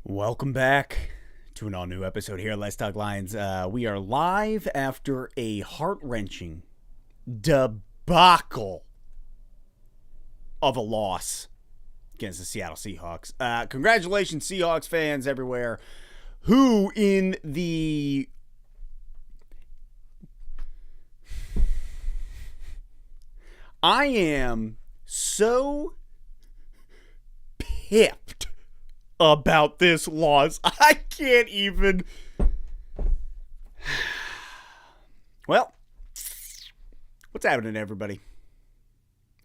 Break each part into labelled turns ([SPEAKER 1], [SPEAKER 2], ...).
[SPEAKER 1] Welcome back to an all-new episode here at Let's Talk Lions. We are live after a heart-wrenching debacle of a loss against the Seattle Seahawks. Congratulations, Seahawks fans everywhere, who in the I am so pipped about this loss. I can't even. Well, what's happening, everybody?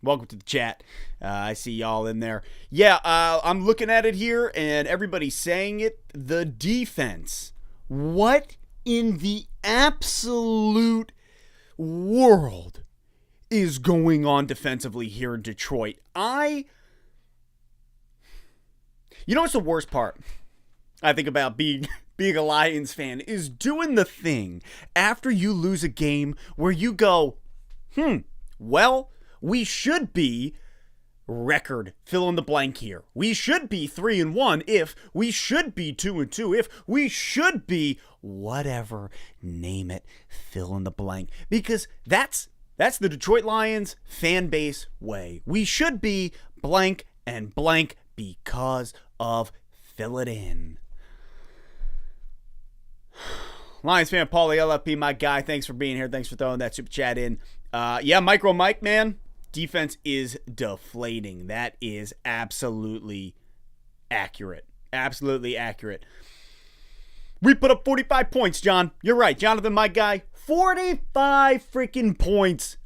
[SPEAKER 1] Welcome to the chat. I see y'all in there. Yeah, I'm looking at it here, and everybody's saying it. The defense. What in the absolute world is going on defensively here in Detroit? You know what's the worst part? I think about being a Lions fan is doing the thing after you lose a game where you go, well, we should be record fill in the blank here. We should be 3-1 if we should be 2-2 if we should be whatever, name it, fill in the blank, because that's the Detroit Lions fan base way. We should be blank and blank because of fill it in. Lions fan Paulie LFP, my guy, thanks for being here. Thanks for throwing that super chat in. Micro Mike, man, defense is deflating. That is absolutely accurate. Absolutely accurate. We put up 45 points, John. You're right. Jonathan, my guy, 45 freaking points.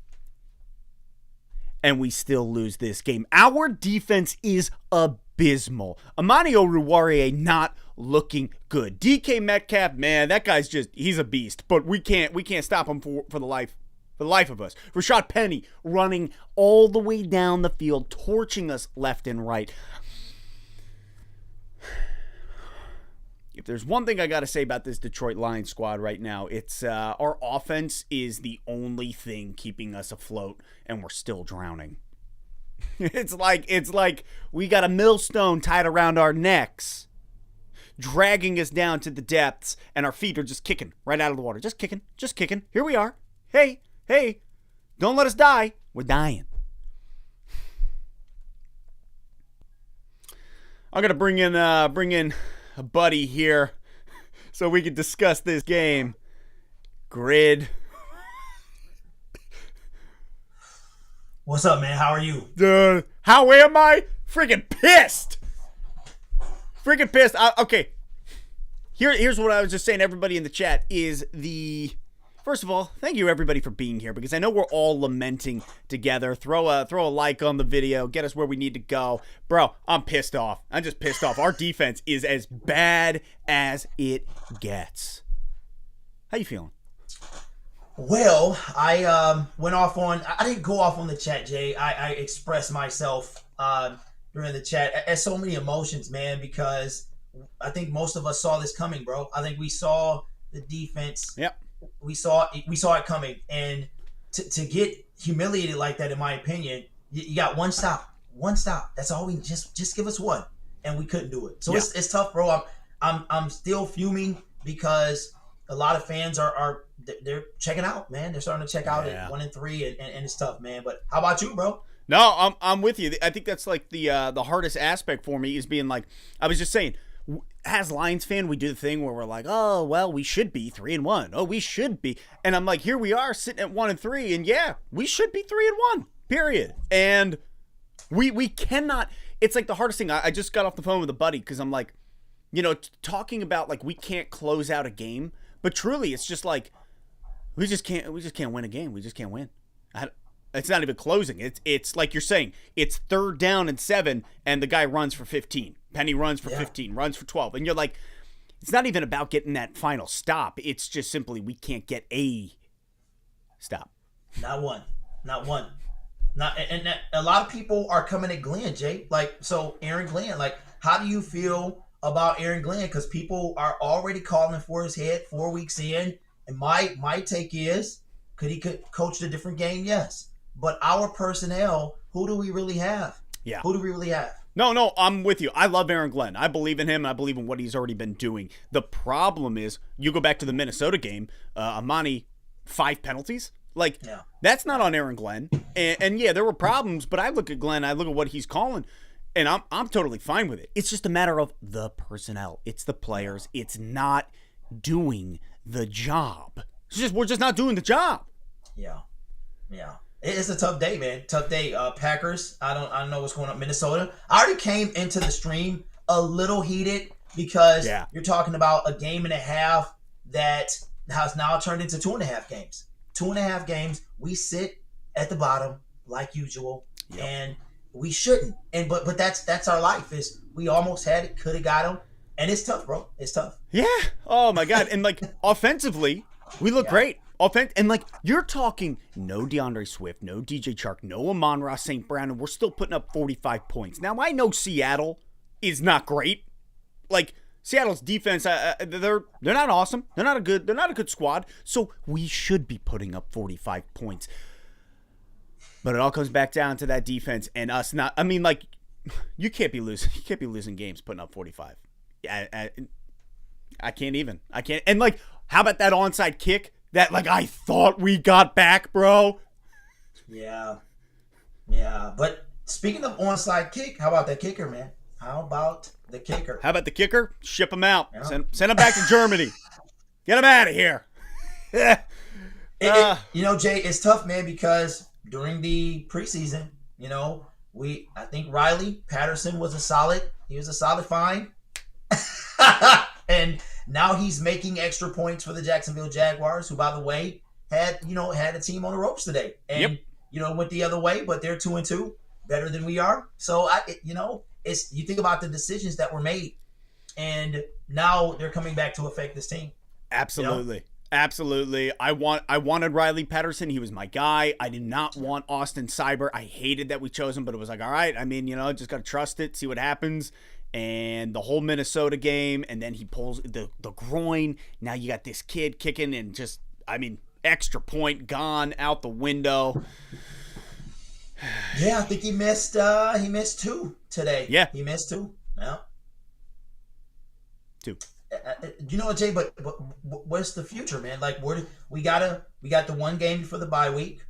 [SPEAKER 1] And we still lose this game. Our defense is abysmal. Amani Oruwariye not looking good. DK Metcalf, man, that guy's he's a beast. But we can't stop him for the life of us. Rashad Penny running all the way down the field, torching us left and right. If there's one thing I got to say about this Detroit Lions squad right now, it's our offense is the only thing keeping us afloat, and we're still drowning. It's like we got a millstone tied around our necks, dragging us down to the depths, and our feet are just kicking right out of the water. Just kicking. Here we are. Hey, don't let us die. We're dying. I'm going to bring in a buddy here so we can discuss this game. Grid.
[SPEAKER 2] What's up, man? How are you?
[SPEAKER 1] How am I? Freaking pissed. Okay. Here's what I was just saying to everybody in the chat is first of all, thank you everybody for being here, because I know we're all lamenting together. Throw a like on the video. Get us where we need to go. Bro, I'm pissed off. I'm just pissed off. Our defense is as bad as it gets. How you feeling?
[SPEAKER 2] Well, I went off on... I didn't go off on the chat, Jay. I expressed myself during the chat. As so many emotions, man, because I think most of us saw this coming, bro. I think we saw the defense...
[SPEAKER 1] Yep.
[SPEAKER 2] We saw it coming, and to get humiliated like that, in my opinion, you got one stop. That's all we just give us one, and we couldn't do it. So yeah. It's tough, bro. I'm still fuming because a lot of fans they're checking out, man. They're starting to check out at 1-3, and it's tough, man. But how about you, bro?
[SPEAKER 1] No, I'm with you. I think that's like the hardest aspect for me is being like, I was just saying, as Lions fan, we do the thing where we're like, oh, well, we should be 3-1. Oh, we should be. And I'm like, here we are sitting at 1-3. And yeah, we should be 3-1, period. And we cannot, it's like the hardest thing. I just got off the phone with a buddy because I'm like, talking about like we can't close out a game. But truly, it's just like, we just can't win a game. We just can't win. It's not even closing. It's like you're saying, it's 3rd down and 7, and the guy runs for 15. Penny runs for 15, runs for 12. And you're like, it's not even about getting that final stop. It's just simply we can't get a stop.
[SPEAKER 2] Not one. And a lot of people are coming at Glenn, Jay. Like, so Aaron Glenn, like, how do you feel about Aaron Glenn? Because people are already calling for his head 4 weeks in. And my take is, could he coach a different game? Yes. But our personnel, who do we really have?
[SPEAKER 1] Yeah.
[SPEAKER 2] Who do we really have?
[SPEAKER 1] No, I'm with you. I love Aaron Glenn. I believe in him. I believe in what he's already been doing. The problem is, you go back to the Minnesota game, Amani, 5 penalties. Like, that's not on Aaron Glenn. And yeah, there were problems, but I look at Glenn, I look at what he's calling, and I'm totally fine with it. It's just a matter of the personnel. It's the players. It's not doing the job. We're just not doing the job.
[SPEAKER 2] Yeah. It's a tough day, man. Tough day. Packers, I don't know what's going on. Minnesota. I already came into the stream a little heated because you're talking about a game and a half that has now turned into 2.5 games. 2.5 games. We sit at the bottom like usual, and we shouldn't. And but that's our life. Is we almost had it, could have got them, and it's tough, bro. It's tough.
[SPEAKER 1] Yeah. Oh my God. And like offensively, we look great. And like you're talking, no DeAndre Swift, no DJ Chark, no Amon-Ra St. Brown, and we're still putting up 45 points. Now I know Seattle is not great. Like Seattle's defense, they're not awesome. They're not a good squad. So we should be putting up 45 points. But it all comes back down to that defense and us not. I mean, like, you can't be losing games putting up 45. I can't even. I can't. And like, how about that onside kick that like I thought we got back, bro?
[SPEAKER 2] Yeah. But speaking of onside kick, how about that kicker, man? How about the kicker?
[SPEAKER 1] Ship him out. Yeah. Send him back to Germany. Get him out of here.
[SPEAKER 2] Jay, it's tough, man, because during the preseason, I think Riley Patterson was a solid find. And now he's making extra points for the Jacksonville Jaguars, who, by the way, had a team on the ropes today. And, went the other way, but they're 2-2, better than we are. So, you think about the decisions that were made, and now they're coming back to affect this team.
[SPEAKER 1] Absolutely. Absolutely. I wanted Riley Patterson. He was my guy. I did not want Austin Cyber. I hated that we chose him, but it was like, all right, I mean, just got to trust it, see what happens. And the whole Minnesota game, and then he pulls the groin. Now you got this kid kicking and just, I mean, extra point gone out the window.
[SPEAKER 2] Yeah, I think he missed 2 today.
[SPEAKER 1] Yeah.
[SPEAKER 2] He missed 2. Yeah.
[SPEAKER 1] 2.
[SPEAKER 2] You know what, Jay? But what's the future, man? Like, we got the one game for the bye week.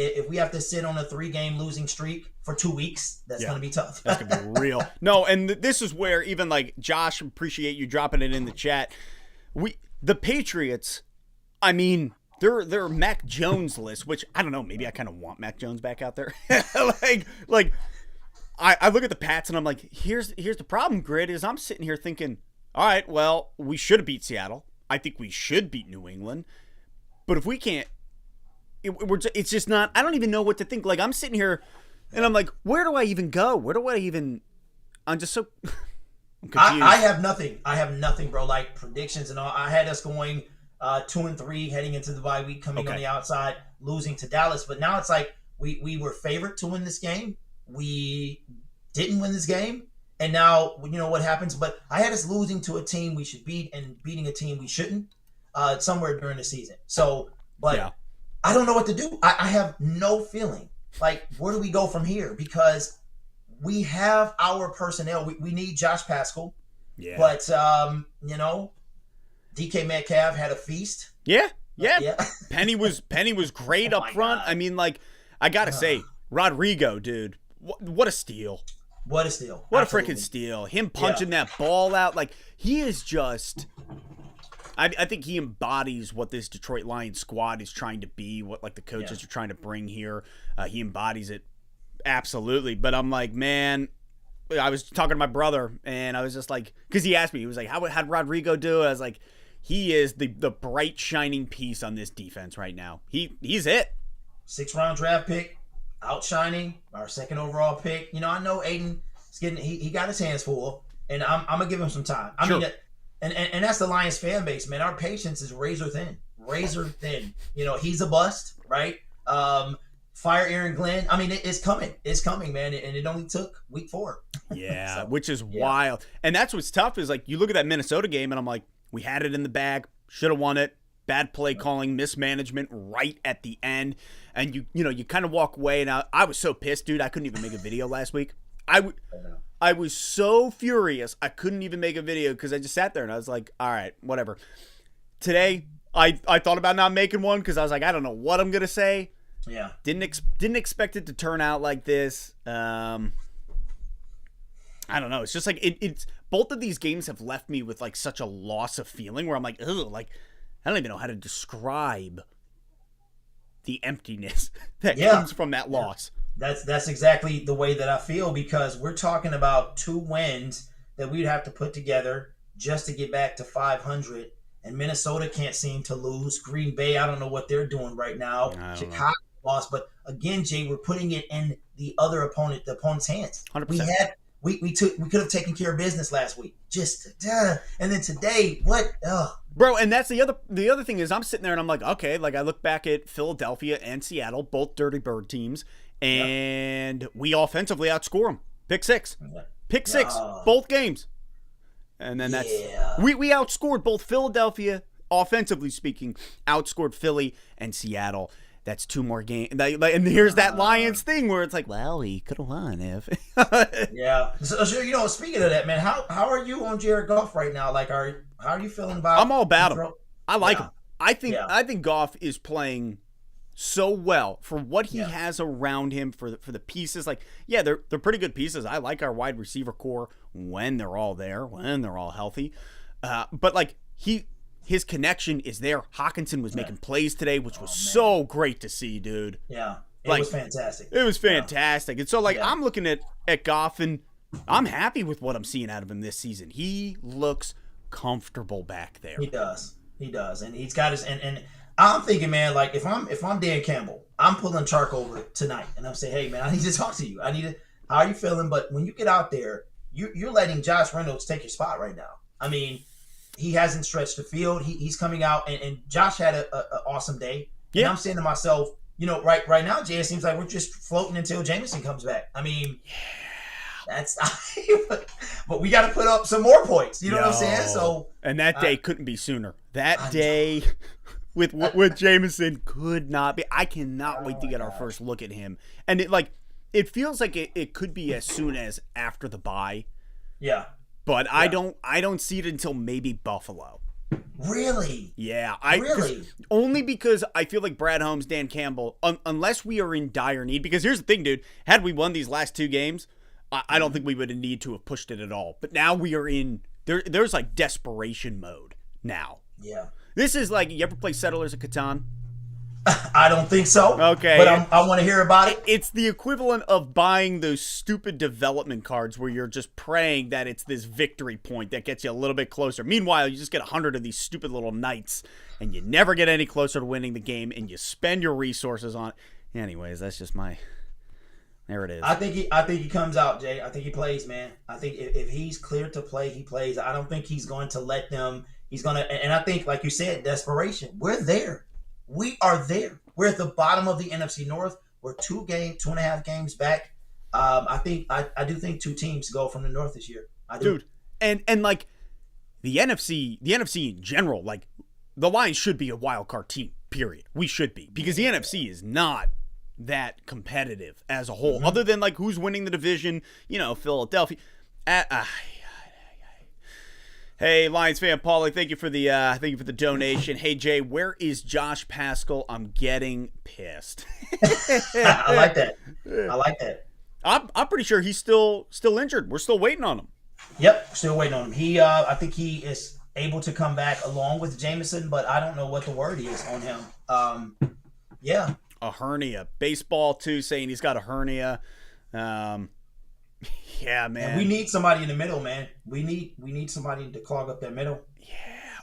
[SPEAKER 2] If we have to sit on a 3-game losing streak for 2 weeks, that's going to be tough.
[SPEAKER 1] That's going to be real. No, and this is where even like Josh, appreciate you dropping it in the chat. The Patriots, I mean, they're Mac Jones list, which I don't know. Maybe I kind of want Mac Jones back out there. like I look at the Pats and I'm like, here's the problem, Grid, is I'm sitting here thinking, all right, well, we should have beat Seattle. I think we should beat New England. But if we can't, it's just not, I don't even know what to think. Like, I'm sitting here and I'm like, where do I even go? I'm just so I'm confused.
[SPEAKER 2] I have nothing, bro. Like, predictions and all. I had us going 2-3 heading into the bye week, coming on the outside, losing to Dallas. But now it's like we were favored to win this game. We didn't win this game. And now, what happens. But I had us losing to a team we should beat and beating a team we shouldn't somewhere during the season. So, but yeah. I don't know what to do. I have no feeling. Like, where do we go from here? Because we have our personnel. We need Josh Pascal.
[SPEAKER 1] Yeah.
[SPEAKER 2] But, DK Metcalf had a feast.
[SPEAKER 1] Yeah. Penny was great up front. God. I mean, like, I got to say, Rodrigo, dude, what a steal.
[SPEAKER 2] What a steal.
[SPEAKER 1] What Absolutely. A freaking steal. Him punching that ball out. Like, he is just... I think he embodies what this Detroit Lions squad is trying to be, what like the coaches are trying to bring here. He embodies it absolutely. But I'm like, man, I was talking to my brother, and I was just like, because he asked me, he was like, how'd Rodrigo do? I was like, he is the bright shining piece on this defense right now. He's it.
[SPEAKER 2] 6th-round draft pick, outshining our 2nd overall pick. I know Aiden is getting he got his hands full, and I'm gonna give him some time. I mean. And that's the Lions fan base, man. Our patience is razor thin. He's a bust, right? Fire Aaron Glenn. I mean, it's coming, man. And it only took week 4.
[SPEAKER 1] Yeah, which is wild. And that's what's tough is like you look at that Minnesota game, and I'm like, we had it in the bag, should have won it. Bad play calling, mismanagement right at the end, and you kind of walk away. And I was so pissed, dude. I couldn't even make a video last week. I was so furious I couldn't even make a video because I just sat there and I was like, all right, whatever. Today, I thought about not making one because I was like, I don't know what I'm going to say.
[SPEAKER 2] Yeah.
[SPEAKER 1] Didn't expect it to turn out like this. I don't know. It's just like it's both of these games have left me with like such a loss of feeling where I'm like, ugh, like I don't even know how to describe the emptiness that comes from that loss.
[SPEAKER 2] That's exactly the way that I feel because we're talking about 2 wins that we'd have to put together just to get back to 500. And Minnesota can't seem to lose. Green Bay, I don't know what they're doing right now. Chicago lost. But again, Jay, we're putting it in the opponent's hands.
[SPEAKER 1] 100%.
[SPEAKER 2] We could have taken care of business last week. And then today, what?
[SPEAKER 1] Bro, and that's the other thing is I'm sitting there and I'm like, okay, like I look back at Philadelphia and Seattle, both Dirty Bird teams. And we offensively outscore them. Pick 6. Pick 6, both games. And then we outscored both Philadelphia, offensively speaking, outscored Philly and Seattle. That's 2 more games. And here's that Lions thing where it's like, well, we could have won if.
[SPEAKER 2] Yeah. So, speaking of that, man, how are you on Jared Goff right now? Like, how are you feeling about?
[SPEAKER 1] I'm all about him. I like him. I think Goff is playing so well for what he has around him, for the pieces. Like, yeah, they're pretty good pieces. I like our wide receiver core when they're all there, when they're all healthy. But like his connection is there. Hawkinson was making plays today, which was so great to see, dude.
[SPEAKER 2] Yeah, it was fantastic.
[SPEAKER 1] It was fantastic. And so, like, I'm looking at Goff, and I'm happy with what I'm seeing out of him this season. He looks comfortable back there.
[SPEAKER 2] He does, and he's got his and I'm thinking, man, like if I'm Dan Campbell, I'm pulling Chark over tonight, and I'm saying, hey, man, I need to talk to you. How are you feeling? But when you get out there, you're letting Josh Reynolds take your spot right now. I mean, he hasn't stretched the field. He's coming out, and Josh had an awesome day. Yeah. And I'm saying to myself, right now, Jay, it seems like we're just floating until Jameson comes back. I mean, that's but we got to put up some more points. You know what I'm saying? So,
[SPEAKER 1] and that day couldn't be sooner. That day with Jameson could not be. I cannot wait to get our first look at him. And it feels like it could be as soon as after the bye.
[SPEAKER 2] Yeah.
[SPEAKER 1] But I don't see it until maybe Buffalo.
[SPEAKER 2] Really?
[SPEAKER 1] Yeah.
[SPEAKER 2] Really?
[SPEAKER 1] Only because I feel like Brad Holmes, Dan Campbell, unless we are in dire need. Because here's the thing, dude. Had we won these last 2 games, I don't think we would have need to have pushed it at all. But now we are in there's like desperation mode now.
[SPEAKER 2] Yeah.
[SPEAKER 1] This is like, you ever play Settlers of Catan?
[SPEAKER 2] I don't think so.
[SPEAKER 1] Okay.
[SPEAKER 2] But I want to hear about it.
[SPEAKER 1] It's the equivalent of buying those stupid development cards where you're just praying that it's this victory point that gets you a little bit closer. Meanwhile, you just get 100 of these stupid little knights, and you never get any closer to winning the game, and you spend your resources on it. Anyways, that's just there it is.
[SPEAKER 2] I think he comes out, Jay. I think he plays, man. I think if he's cleared to play, he plays. I don't think he's going to let them. He's going to, and I think, like you said, desperation. We're there. We are there. We're at the bottom of the NFC North. We're 2.5 games back. I do think 2 teams go from the North this year. I do.
[SPEAKER 1] Dude, and like the NFC in general, like the Lions should be a wild card team. Period. We should be, because the NFC is not that competitive as a whole. Mm-hmm. Other than like who's winning the division, Philadelphia. Hey, Lions fan Paulie, thank you for the donation. Hey Jay, where is Josh Paschal? I'm getting pissed.
[SPEAKER 2] I like that.
[SPEAKER 1] I'm pretty sure he's still injured. We're still waiting on him.
[SPEAKER 2] Yep, still waiting on him. He I think he is able to come back along with Jameson, but I don't know what the word is on him. Yeah.
[SPEAKER 1] A hernia. Baseball too, saying he's got a hernia. Yeah, man.
[SPEAKER 2] And we need somebody in the middle, man. We need somebody to clog up that middle.
[SPEAKER 1] Yeah.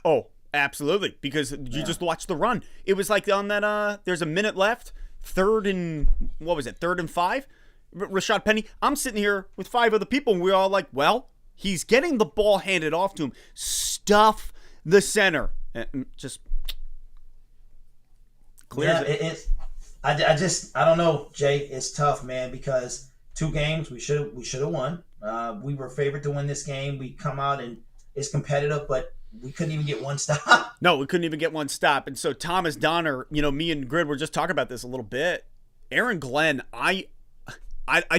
[SPEAKER 1] Oh, absolutely. Because you just watched the run. It was like on that. There's a minute left. 3rd and 5. Rashad Penny. I'm sitting here with 5 other people, and we're all like, well, he's getting the ball handed off to him. Stuff the center. Just clears it.
[SPEAKER 2] I don't know, Jay. It's tough, man, because 2 games we should have won. We were favored to win this game. We come out and it's competitive, but we couldn't even get one stop.
[SPEAKER 1] No, we couldn't even get one stop. And so Thomas Donner, me and Grid were just talking about this a little bit. Aaron Glenn, I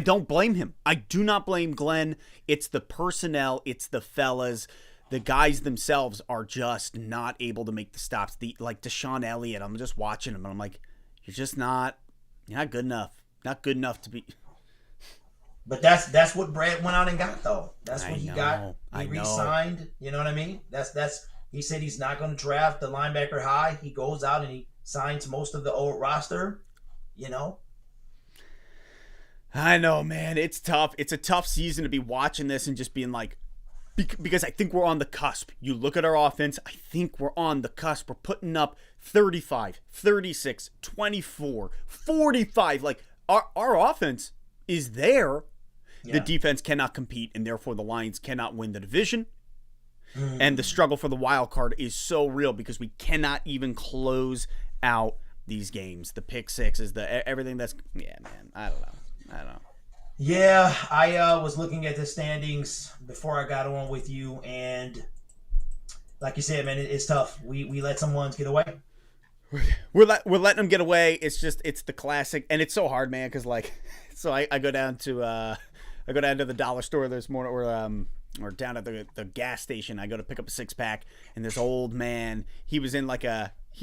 [SPEAKER 1] don't blame him. I do not blame Glenn. It's the personnel. It's the fellas. The guys themselves are just not able to make the stops. Like Deshaun Elliott, I'm just watching him and I'm like, you're not good enough. Not good enough to be.
[SPEAKER 2] But that's what Brad went out and got, though. That's what he got. He re-signed. You know what I mean? That's. He said he's not going to draft the linebacker high. He goes out and he signs most of the old roster.
[SPEAKER 1] I know, man. It's tough. It's a tough season to be watching this and just being like, because I think we're on the cusp. You look at our offense, I think we're on the cusp. We're putting up 35, 36, 24, 45. Like, our offense is there. Yeah. The defense cannot compete, and therefore the Lions cannot win the division. And the struggle for the wild card is so real because we cannot even close out these games. The pick sixes, everything that's... Yeah, man. I don't know.
[SPEAKER 2] Yeah, I was looking at the standings before I got on with you, and like you said, man, it's tough. We let some ones get away.
[SPEAKER 1] We're letting them get away. It's the classic, and it's so hard, man. Because like, so I go down to the dollar store this morning, or down at the gas station. I go to pick up a 6-pack, and this old man, he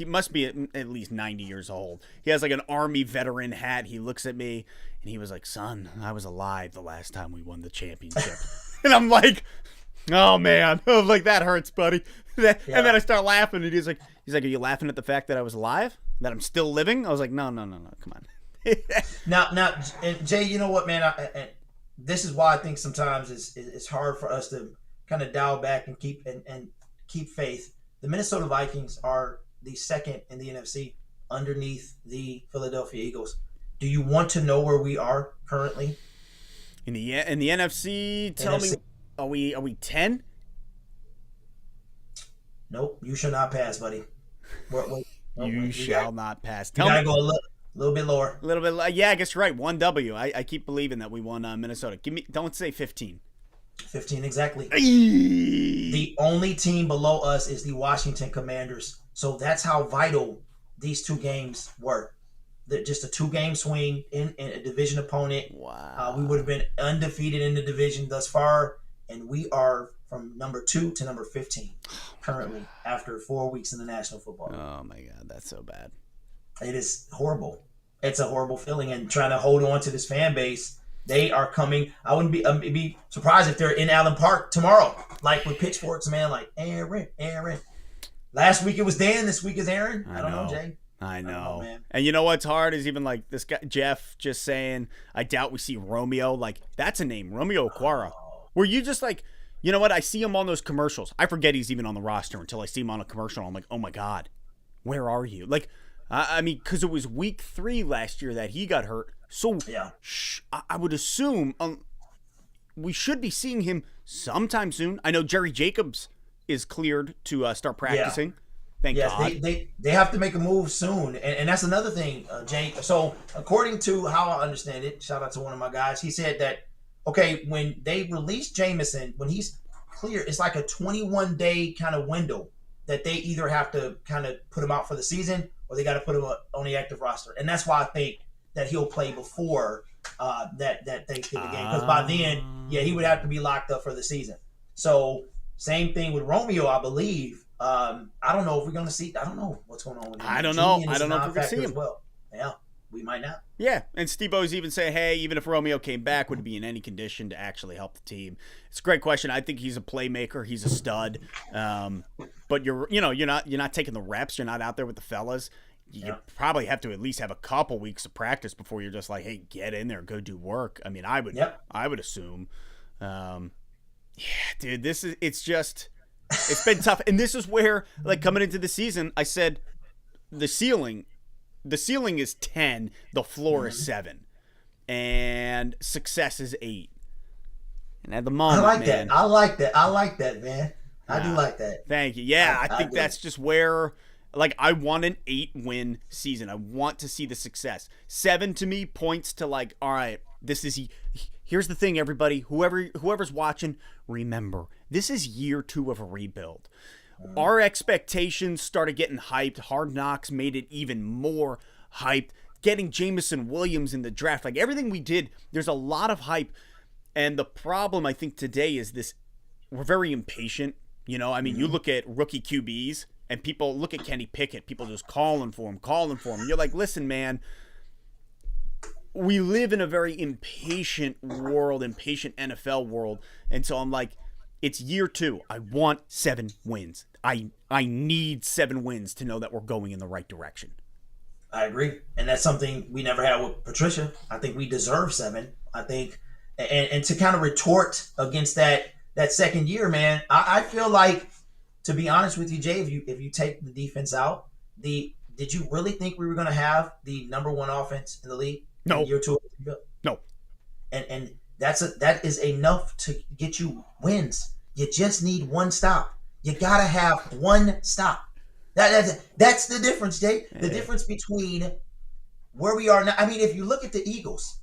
[SPEAKER 1] must be at least 90 years old. He has like an army veteran hat. He looks at me and he was like, "Son, I was alive the last time we won the championship." And I'm like, "Oh man," I was like, "That hurts, buddy." And then I start laughing, and he's like, "Are you laughing at the fact that I was alive? That I'm still living?" I was like, "No, come on."
[SPEAKER 2] Now, and Jay, you know what, man? This is why I think sometimes it's hard for us to kind of dial back and keep faith. The Minnesota Vikings are the second in the NFC underneath the Philadelphia Eagles. Do you want to know where we are currently?
[SPEAKER 1] In the NFC, tell me, are we 10?
[SPEAKER 2] Nope, you shall not pass, buddy.
[SPEAKER 1] You shall not pass.
[SPEAKER 2] You gotta go a little bit lower.
[SPEAKER 1] A little bit. Yeah, I guess you're right. 1W. I keep believing that we won Minnesota. Don't say 15.
[SPEAKER 2] 15 exactly. The only team below us is the Washington Commanders. So that's how vital these two games were. Just a 2-game swing in a division opponent.
[SPEAKER 1] Wow.
[SPEAKER 2] We would have been undefeated in the division thus far, and we are from number 2 to number 15 currently after 4 weeks in the National Football League.
[SPEAKER 1] Oh my God, that's so bad.
[SPEAKER 2] It is horrible. It's a horrible feeling, and trying to hold on to this fan base. They are coming. I wouldn't be surprised if they're in Allen Park tomorrow, like with pitchforks, man. Like Aaron. Last week it was Dan. This week is Aaron. I don't know, Jay.
[SPEAKER 1] I know, man. And you know what's hard is even like this guy Jeff just saying, "I doubt we see Romeo." Like that's a name, Romeo Okwara. Where you just like, you know what? I see him on those commercials. I forget he's even on the roster until I see him on a commercial. I'm like, oh my God, where are you? Like, I mean, because it was week 3 last year that he got hurt. So
[SPEAKER 2] yeah,
[SPEAKER 1] I would assume we should be seeing him sometime soon. I know Jerry Jacobs is cleared to start practicing. Yeah. Thank God.
[SPEAKER 2] They have to make a move soon, and that's another thing, Jay. So according to how I understand it, shout out to one of my guys. He said that when they release Jameson, when he's clear, it's like a 21-day kind of window that they either have to kind of put him out for the season or they got to put him on the active roster, and that's why I think that he'll play before that Thanksgiving game, because by then, he would have to be locked up for the season. So same thing with Romeo, I believe. I don't know if we're going to see. I don't know what's going on with him.
[SPEAKER 1] I don't know. I don't know if we're going to see him.
[SPEAKER 2] Well, yeah, we might not.
[SPEAKER 1] Yeah, and Steve-O's even say, hey, even if Romeo came back, would he be in any condition to actually help the team? It's a great question. I think he's a playmaker. He's a stud. But you're not taking the reps. You're not out there with the fellas. You probably have to at least have a couple weeks of practice before you're just like, hey, get in there, go do work. I mean, I would assume. Dude, it's been tough. And this is where, like, coming into the season, I said the ceiling is 10, the floor is 7, and success is 8. And at the moment,
[SPEAKER 2] I like that, man. I do like that.
[SPEAKER 1] Thank you. Yeah, I think that's just where, like, I want an 8-win season. I want to see the success. 7 to me points to, like, all right, here's the thing, everybody. Whoever's watching, remember, this is year 2 of a rebuild. Our expectations started getting hyped. Hard Knocks made it even more hyped. Getting Jameson Williams in the draft, like everything we did, there's a lot of hype. And the problem, I think, today is this: we're very impatient. You know, I mean, you look at rookie QBs, and people look at Kenny Pickett. People just calling for him. And you're like, listen, man. We live in a very impatient world, impatient NFL world. And so I'm like, it's year 2. I want 7 wins. I need 7 wins to know that we're going in the right direction.
[SPEAKER 2] I agree. And that's something we never had with Patricia. I think we deserve 7. I think, and to kind of retort against that second year, man, I feel like, to be honest with you, Jay, if you take the defense out, did you really think we were going to have the number 1 offense in the league?
[SPEAKER 1] No.
[SPEAKER 2] Year 2.
[SPEAKER 1] No.
[SPEAKER 2] And that is enough to get you wins. You just need 1 stop. You gotta have 1 stop. That's the difference, Jay. The difference between where we are now. I mean, if you look at the Eagles,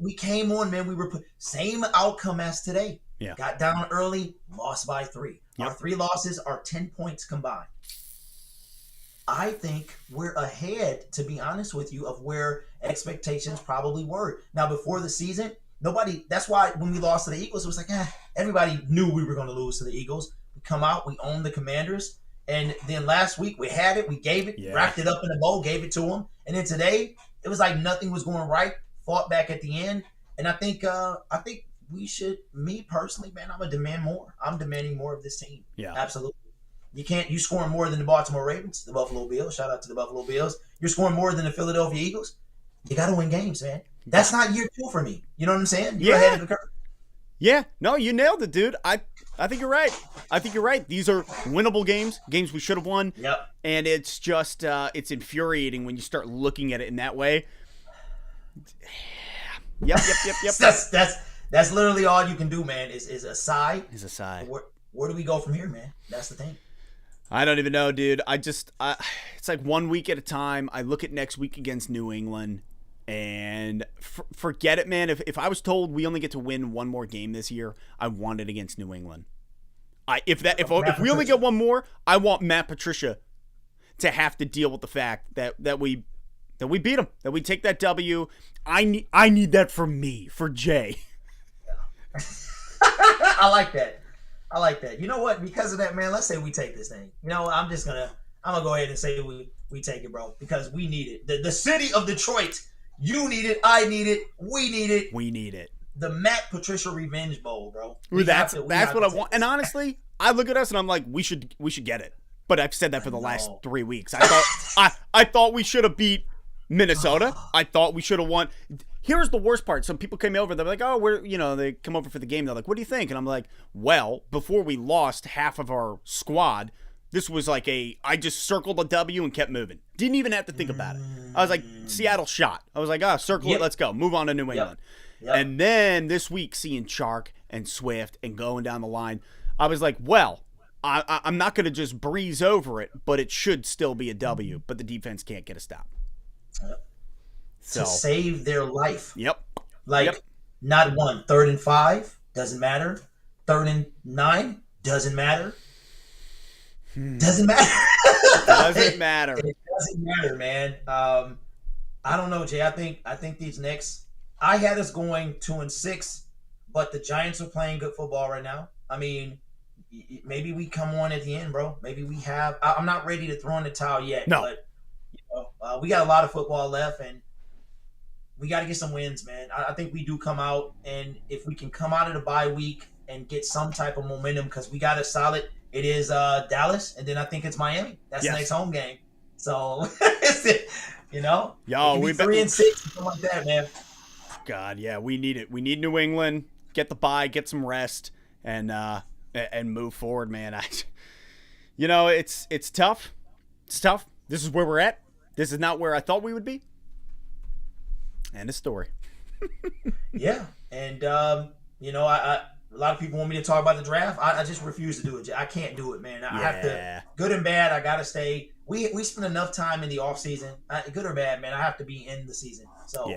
[SPEAKER 2] We came on, man. We were same outcome as today.
[SPEAKER 1] Yeah.
[SPEAKER 2] Got down early, lost by 3.
[SPEAKER 1] Yep.
[SPEAKER 2] Our 3 losses are 10 points combined. I think we're ahead, to be honest with you, of where expectations probably were. Now, before the season, that's why when we lost to the Eagles, it was like, everybody knew we were going to lose to the Eagles. We come out, we own the Commanders. And then last week we had it, we gave it, wrapped it up in a bow, gave it to them. And then today, it was like nothing was going right, fought back at the end. And I think we should, me personally, man, I'm going to demand more. I'm demanding more of this team.
[SPEAKER 1] Yeah.
[SPEAKER 2] Absolutely. You scoring more than the Baltimore Ravens, the Buffalo Bills. Shout out to the Buffalo Bills. You're scoring more than the Philadelphia Eagles. You got to win games, man. That's not year 2 for me. You know what I'm saying? You're ahead of the curve.
[SPEAKER 1] Yeah. No, you nailed it, dude. I think you're right. These are winnable games we should have won.
[SPEAKER 2] Yep.
[SPEAKER 1] And it's just, it's infuriating when you start looking at it in that way. Yep.
[SPEAKER 2] That's literally all you can do, man, is a sigh.
[SPEAKER 1] Is a sigh.
[SPEAKER 2] Where do we go from here, man? That's the thing.
[SPEAKER 1] I don't even know, dude. It's like 1 week at a time. I look at next week against New England and forget it, man. If I was told we only get to win one more game this year, I want it against New England. If we only get one more, I want Matt Patricia to have to deal with the fact that we beat them, that we take that W. I need that for me, for Jay.
[SPEAKER 2] Yeah. I like that. You know what? Because of that, man, let's say we take this thing. You know, I'm gonna go ahead and say we take it, bro, because we need it. The city of Detroit, you need it, I need it, we need it.
[SPEAKER 1] We need it.
[SPEAKER 2] The Matt Patricia Revenge Bowl, bro.
[SPEAKER 1] That's what I want. And honestly, I look at us and I'm like, we should get it. But I've said that for the last 3 weeks. I thought we should have beat Minnesota. I thought we should have won. Here's the worst part. Some people came over. They're like, oh, they come over for the game. They're like, what do you think? And I'm like, well, before we lost half of our squad, this was like I just circled a W and kept moving. Didn't even have to think about it. I was like, Seattle shot. I was like, circle it. Let's go. Move on to New England. Yep. And then this week, seeing Chark and Swift and going down the line, I was like, well, I'm not going to just breeze over it, but it should still be a W. But the defense can't get a stop.
[SPEAKER 2] Yep. To save their life.
[SPEAKER 1] Yep.
[SPEAKER 2] Not one. 3rd and 5, doesn't matter. 3rd and 9, doesn't matter. Doesn't matter.
[SPEAKER 1] Doesn't matter.
[SPEAKER 2] It doesn't matter, man. I don't know, Jay. I think these next. I had us going 2-6, but the Giants are playing good football right now. I mean, maybe we come on at the end, bro. Maybe we have. I'm not ready to throw in the towel yet.
[SPEAKER 1] No.
[SPEAKER 2] But we got a lot of football left, and we got to get some wins, man. I think we do come out, and if we can come out of the bye week and get some type of momentum, because we got a solid. It is Dallas, and then I think it's Miami. That's the next home game. So,
[SPEAKER 1] we've been
[SPEAKER 2] 3-6, something like that, man.
[SPEAKER 1] God, yeah, we need it. We need New England. Get the bye, get some rest, and move forward, man. It's tough. It's tough. This is where we're at. This is not where I thought we would be. And a story.
[SPEAKER 2] Yeah, and a lot of people want me to talk about the draft. I just refuse to do it. I can't do it, man. I have to. Good and bad, I gotta stay. We spend enough time in the off season. Good or bad, man, I have to be in the season. So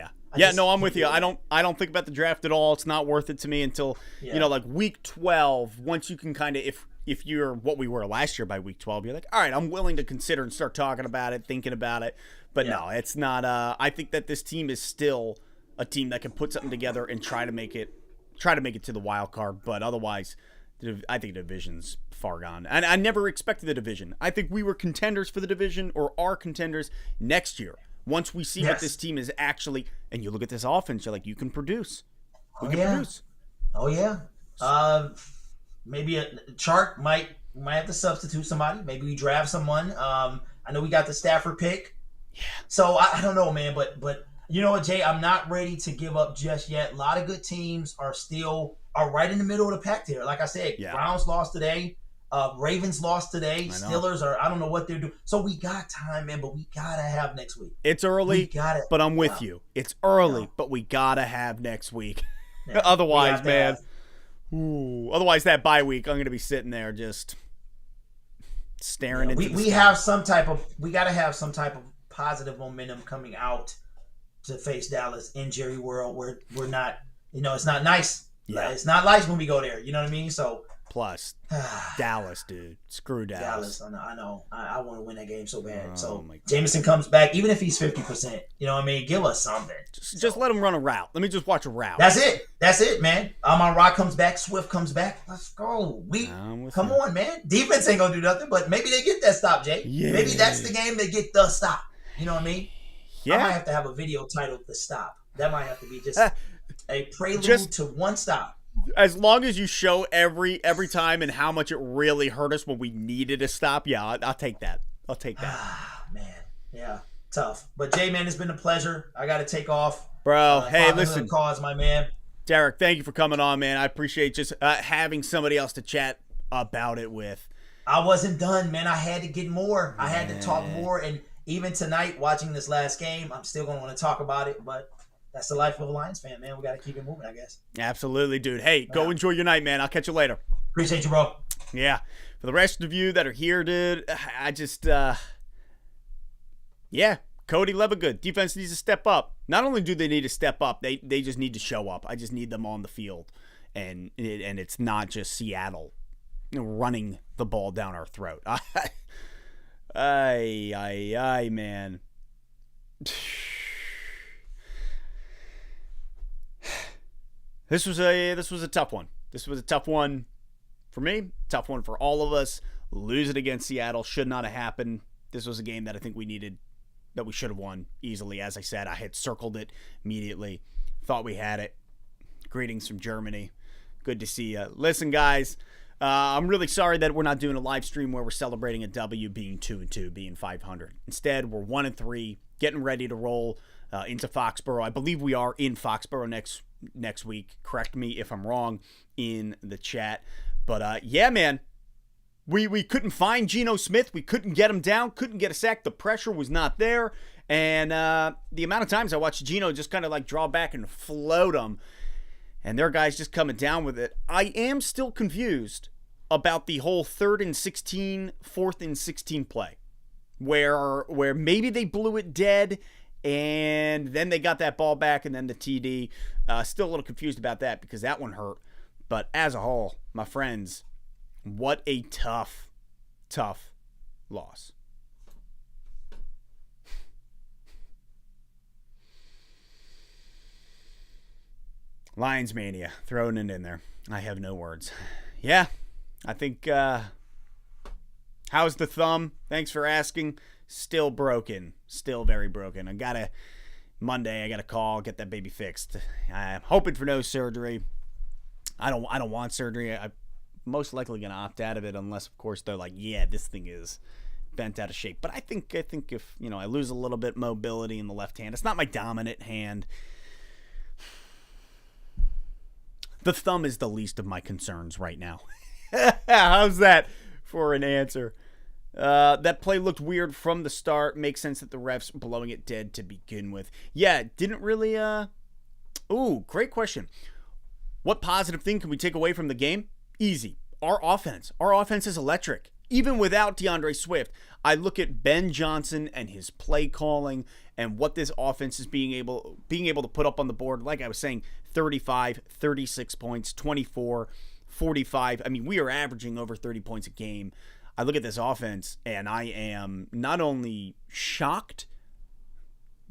[SPEAKER 1] I'm with you. I don't think about the draft at all. It's not worth it to me until like week 12. Once you can kind of if you're what we were last year by week 12, you're like, all right, I'm willing to consider and start talking about it, thinking about it. But no, it's not. I think that this team is still a team that can put something together and try to make it to the wild card. But otherwise, I think the division's far gone. And I never expected the division. I think we were contenders for the division, or are contenders next year. Once we see what this team is actually, and you look at this offense, you're like, you can produce. We can produce.
[SPEAKER 2] Oh yeah. Maybe a Chark might have to substitute somebody. Maybe we draft someone. I know we got the Stafford pick.
[SPEAKER 1] Yeah.
[SPEAKER 2] So I don't know, man. But you know what, Jay? I'm not ready to give up just yet. A lot of good teams are right in the middle of the pack there. Like I said, Browns lost today. Ravens lost today. Steelers I don't know what they're doing. So we got time, man, but we gotta have next week.
[SPEAKER 1] It's early, but I'm with you. It's early, but we gotta have next week. Yeah, otherwise, man. Otherwise, that bye week, I'm gonna be sitting there just staring into the sky.
[SPEAKER 2] We gotta have some type of positive momentum coming out to face Dallas in Jerry World. We're not, it's not nice.
[SPEAKER 1] Yeah.
[SPEAKER 2] It's not nice when we go there. You know what I mean? So
[SPEAKER 1] plus Dallas, dude. Screw Dallas.
[SPEAKER 2] I know. I want to win that game so bad.
[SPEAKER 1] Oh,
[SPEAKER 2] so Jameson comes back, even if he's 50%. You know what I mean? Give us something.
[SPEAKER 1] Just let him run a route. Let me just watch a route.
[SPEAKER 2] That's it, man. Amon-Ra comes back. Swift comes back. Let's go. Come on, man. Defense ain't gonna do nothing, but maybe they get that stop, Jay. Yeah. Maybe that's the game they get the stop. You know what I mean? Yeah. I might have to have a video titled "The Stop." That might have to be just a prelude to one stop.
[SPEAKER 1] As long as you show every time and how much it really hurt us when we needed a stop, yeah, I'll take that.
[SPEAKER 2] Man, yeah, tough. But Jay, man, it's been a pleasure. I got to take off,
[SPEAKER 1] bro. Hey, listen,
[SPEAKER 2] cause my man,
[SPEAKER 1] Derek. Thank you for coming on, man. I appreciate just having somebody else to chat about it with.
[SPEAKER 2] I wasn't done, man. I had to get more. I had to talk more, and even tonight, watching this last game, I'm still gonna want to talk about it, but. That's the life of a Lions fan, man. We got to keep it moving, I guess.
[SPEAKER 1] Absolutely, dude. Hey, go enjoy your night, man. I'll catch you later.
[SPEAKER 2] Appreciate you, bro.
[SPEAKER 1] Yeah. For the rest of you that are here, dude, I just, Cody Levigood. Defense needs to step up. Not only do they need to step up, they just need to show up. I just need them on the field. And it's not just Seattle running the ball down our throat. Man. This was a tough one. This was a tough one for me, tough one for all of us. Losing against Seattle should not have happened. This was a game that I think we should have won easily. As I said, I had circled it immediately. Thought we had it. Greetings from Germany. Good to see you. Listen, guys, I'm really sorry that we're not doing a live stream where we're celebrating a W, being 2-2, being 500. Instead, we're 1-3, getting ready to roll into Foxborough. I believe we are in Foxborough next week. Correct me if I'm wrong in the chat. But yeah, man, we couldn't find Geno Smith. We couldn't get him down. Couldn't get a sack. The pressure was not there. And the amount of times I watched Geno just kind of like draw back and float him, and their guys just coming down with it. I am still confused about the whole 3rd and 16, 4th and 16 play, where maybe they blew it dead. And then they got that ball back, and then the TD. Still a little confused about that because that one hurt. But as a whole, my friends, what a tough loss. Lions Mania, throwing it in there. I have no words. Yeah, I think, how's the thumb? Thanks for asking. Still broken. Still very broken. Monday I got to call, get that baby fixed. I'm hoping for no surgery. I don't want surgery. I'm most likely going to opt out of it unless, of course, they're like, yeah, this thing is bent out of shape. But I think if, I lose a little bit mobility in the left hand, it's not my dominant hand. The thumb is the least of my concerns right now. How's that for an answer? That play looked weird from the start. Makes sense that the refs blowing it dead to begin with. Yeah, didn't really, Ooh, great question. What positive thing can we take away from the game? Easy. Our offense. Our offense is electric. Even without DeAndre Swift, I look at Ben Johnson and his play calling and what this offense is being able to put up on the board. Like I was saying, 35, 36 points, 24, 45. I mean, we are averaging over 30 points a game. I look at this offense and I am not only shocked,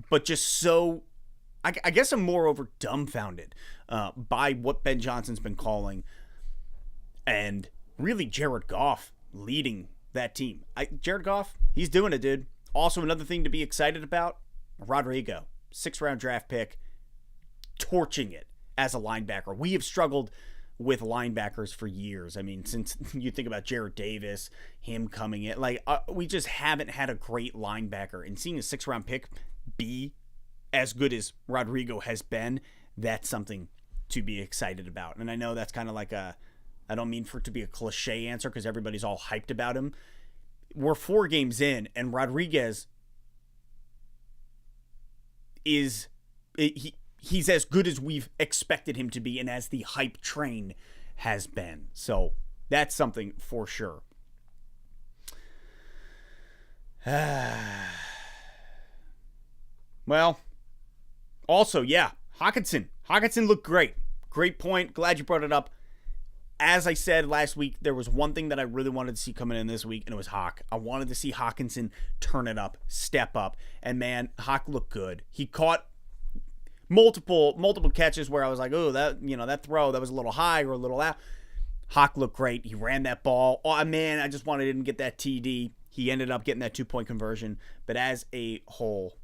[SPEAKER 1] but just so, I guess I'm moreover dumbfounded by what Ben Johnson's been calling, and really Jared Goff leading that team. Jared Goff, he's doing it, dude. Also, another thing to be excited about, Rodrigo, 6th-round draft pick, torching it as a linebacker. We have struggled with linebackers for years. I mean, since you think about Jarrett Davis, him coming in, we just haven't had a great linebacker. And seeing a 6th-round pick be as good as Rodrigo has been, that's something to be excited about. And I know that's kind of like I don't mean for it to be a cliche answer because everybody's all hyped about him. We're 4 games in, and Rodriguez he's as good as we've expected him to be and as the hype train has been. So that's something for sure. Well, Also, yeah, Hawkinson. Hawkinson looked great. Great point. Glad you brought it up. As I said last week, there was one thing that I really wanted to see coming in this week, and it was Hawk. I wanted to see Hawkinson turn it up, step up, and man, Hawk looked good. He caught multiple catches where I was like, oh, that throw, that was a little high or a little out. Hawk looked great. He ran that ball. Oh, man, I just wanted him to get that TD. He ended up getting that 2-point conversion. But as a whole,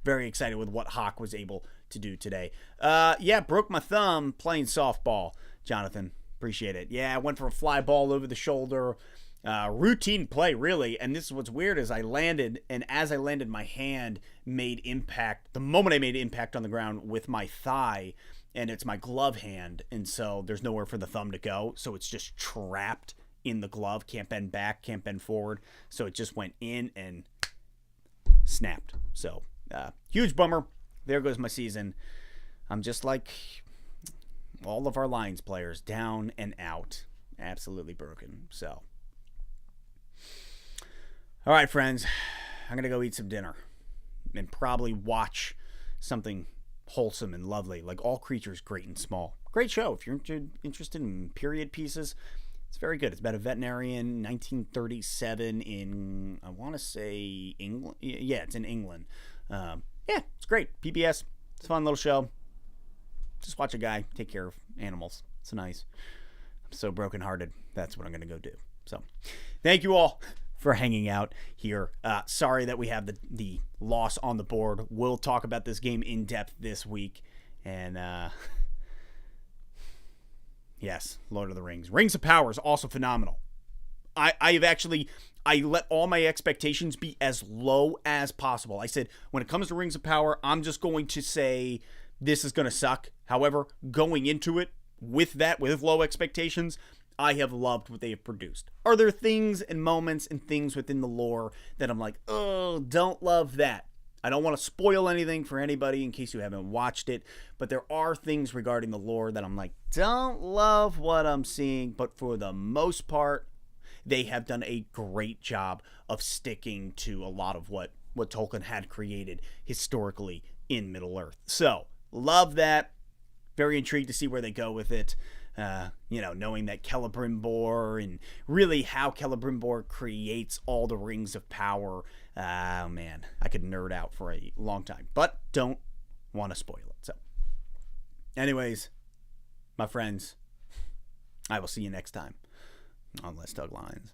[SPEAKER 1] very excited with what Hawk was able to do today. Broke my thumb playing softball, Jonathan. Appreciate it. Yeah, I went for a fly ball over the shoulder. Routine play, really. And this is what's weird is I landed, and as I landed, my hand made impact. The moment I made impact on the ground with my thigh, and it's my glove hand, and so there's nowhere for the thumb to go, so it's just trapped in the glove. Can't bend back, can't bend forward, so it just went in and snapped. So, huge bummer. There goes my season. I'm just like all of our Lions players, down and out. Absolutely broken. So, all right, friends, I'm going to go eat some dinner and probably watch something wholesome and lovely, like All Creatures Great and Small. Great show. If you're interested in period pieces, it's very good. It's about a veterinarian, 1937 in, I want to say, England. Yeah, it's in England. It's great. PBS. It's a fun little show. Just watch a guy take care of animals. It's nice. I'm so brokenhearted. That's what I'm going to go do. So, thank you all for hanging out here. Sorry that we have the loss on the board. We'll talk about this game in depth this week. And yes, Lord of the Rings. Rings of Power is also phenomenal. I let all my expectations be as low as possible. I said, when it comes to Rings of Power, I'm just going to say this is going to suck. However, going into it with low expectations, I have loved what they have produced. Are there things and moments and things within the lore that I'm like, oh, don't love that? I don't want to spoil anything for anybody in case you haven't watched it, but there are things regarding the lore that I'm like, don't love what I'm seeing, but for the most part, they have done a great job of sticking to a lot of what Tolkien had created historically in Middle-earth. So, love that. Very intrigued to see where they go with it. Knowing that Celebrimbor and really how Celebrimbor creates all the rings of power. Oh, man, I could nerd out for a long time, but don't want to spoil it. So, anyways, my friends, I will see you next time on Let's Talk Lions.